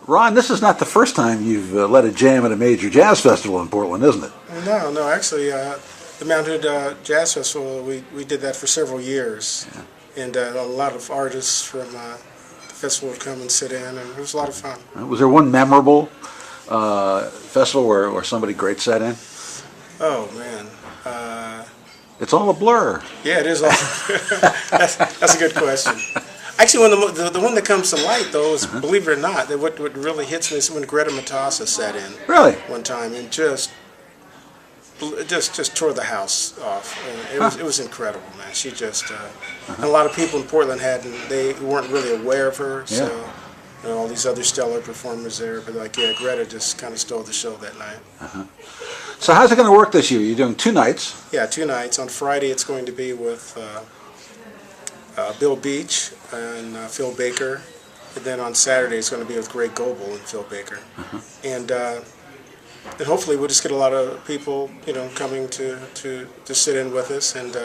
Ron, this is not the first time you've led a jam at a major jazz festival in Portland, isn't it? No, actually, the Mount Hood Jazz Festival, we did that for several years. Yeah. And a lot of artists from the festival would come and sit in, and it was a lot of fun. Was there one memorable festival where somebody great sat in? Oh, man. It's all a blur. Yeah, it is all. That's a good question. Actually, the one that comes to light, though, is, believe it or not, that what really hits me is when Greta Matassa sat in. Really? One time, and just tore the house off. It was incredible, man. She just and a lot of people in Portland they weren't really aware of her. So all these other stellar performers there, but Greta just kind of stole the show that night. So how's it going to work this year? You're doing 2 nights. Yeah, 2 nights. On Friday, it's going to be with Bill Beach and Phil Baker, and then on Saturday it's going to be with Greg Goebel and Phil Baker, and hopefully we'll just get a lot of people, coming to sit in with us, and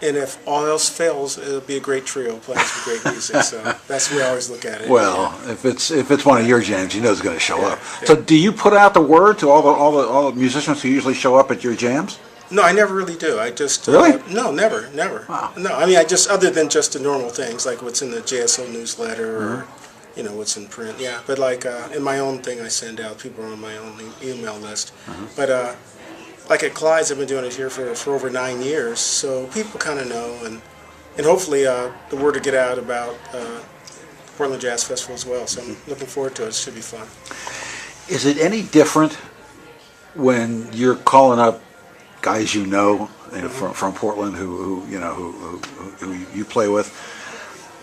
if all else fails, it'll be a great trio playing some great music. So that's the way I always look at it. Well, if it's one of your jams, you know it's going to show up. Yeah. So do you put out the word to all the musicians who usually show up at your jams? No, I never really do. I just really no, never. Wow. No, I mean I just other than just the normal things like what's in the JSO newsletter or what's in print. Yeah, but like in my own thing I send out, people are on my own email list. But like at Clyde's, I've been doing it here for over 9 years, so people kind of know, and hopefully the word will get out about the Portland Jazz Festival as well. So I'm looking forward to it. It should be fun. Is it any different when you're calling up guys from Portland who you play with,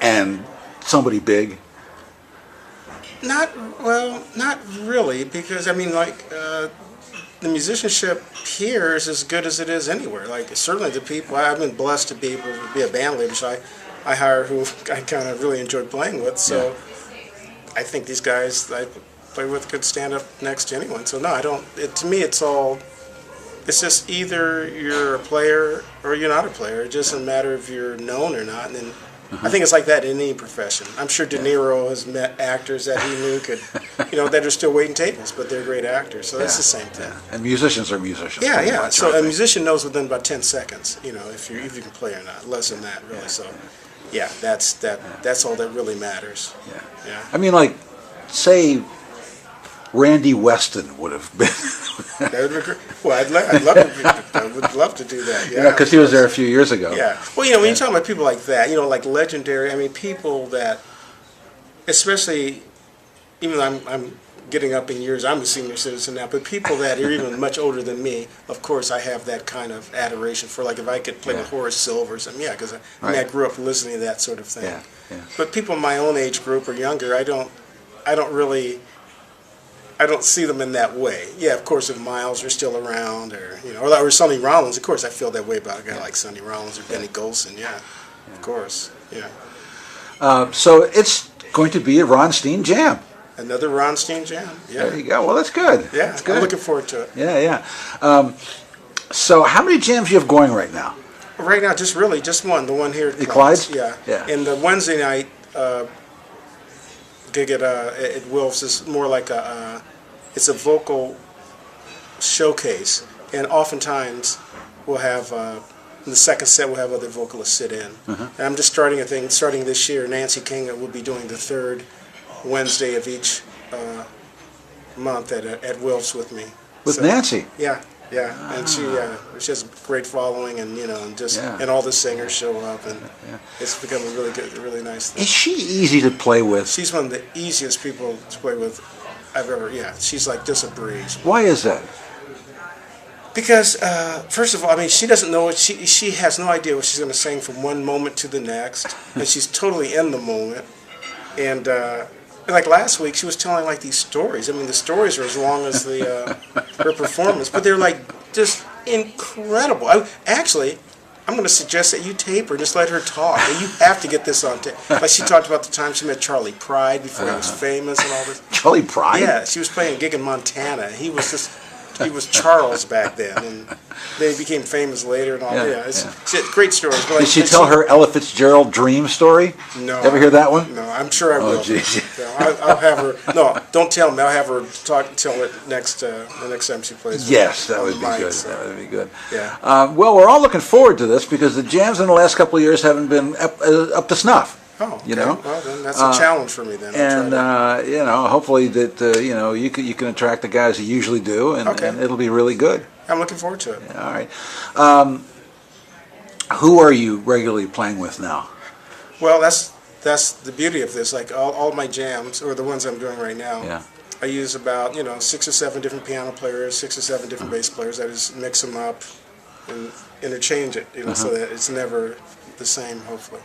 and somebody big? Not really, because I mean, the musicianship here is as good as it is anywhere. Like certainly the people I've been blessed to be able to be a band leader, so I hire who I kind of really enjoy playing with. So I think these guys I play with could stand up next to anyone. So no, I don't. To me, it's just either you're a player or you're not a player. It doesn't matter if you're known or not. And I think it's like that in any profession. I'm sure De Niro has met actors that he knew that are still waiting tables, but they're great actors. So it's the same thing. And musicians are musicians. Yeah. So a musician knows within about 10 seconds, if you can play or not. Less than that, really. So yeah, that's all that really matters. Yeah. I mean, like, say Randy Weston would have been. That would be great. Well, I would love to do that. Yeah, because he was there a few years ago. Yeah. Well, when you're talking about people like that, like legendary. I mean, people that, especially, even though I'm getting up in years, I'm a senior citizen now. But people that are even much older than me, of course, I have that kind of adoration for. Like if I could play with Horace Silver or something, because I grew up listening to that sort of thing. Yeah. But people in my own age group or younger, I don't see them in that way. Yeah, of course, if Miles are still around, or Sonny Rollins, of course, I feel that way about a guy like Sonny Rollins or Benny Golson. Yeah, of course. Yeah. So it's going to be a Ron Steen jam. Another Ron Steen jam. Yeah. There you go. Well, that's good. Yeah, that's good. I'm looking forward to it. Yeah. So how many jams do you have going right now? Right now, just one. The one here at Clyde's. Yeah. Yeah. And the Wednesday night gig at Wilf's is more like it's a vocal showcase, and oftentimes we'll have in the second set we'll have other vocalists sit in. And I'm just starting a thing starting this year. Nancy King will be doing the third Wednesday of each month at Wilf's with me. With Nancy. Yeah. And she has a great following, and and all the singers show up, and it's become a really good, really nice thing. Is she easy to play with? She's one of the easiest people to play with I've ever. Yeah, she's like just a breeze. Why is that? Because first of all, I mean, she doesn't know what she has no idea what she's going to sing from one moment to the next, and she's totally in the moment. And like last week, she was telling like these stories. I mean, the stories are as long as her performance, but they're like just incredible. I'm going to suggest that you tape her, just let her talk. You have to get this on tape. Like she talked about the time she met Charlie Pride before he was famous and all this. Charlie Pride? Yeah, she was playing a gig in Montana. He was Charles back then, and they became famous later and all. It's great stories. Did she tell her Ella Fitzgerald dream story? No. Ever hear that one? No, I'm sure I will. Oh, geez. So I'll have her. No, don't tell me. I'll have her tell it next the next time she plays. Yes, that would be Mike, good. so. That would be good. Yeah. Well, we're all looking forward to this because the jams in the last couple of years haven't been up to snuff. Oh, okay. You know? Well, then that's a challenge for me then. And you know, hopefully that you can attract the guys you usually do, and it'll be really good. I'm looking forward to it. Yeah, all right. Who are you regularly playing with now? Well, that's the beauty of this. Like all my jams, or the ones I'm doing right now, Yeah. I use about 6 or 7 different piano players, 6 or 7 different bass players. I just mix them up and interchange it, so that it's never the same. Hopefully.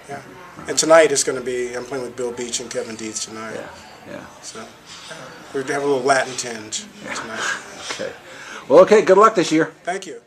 Yeah. And tonight it's going to be. I'm playing with Bill Beach and Kevin Dietz tonight. Yeah. So we have a little Latin tinge tonight. Okay. Well, okay. Good luck this year. Thank you.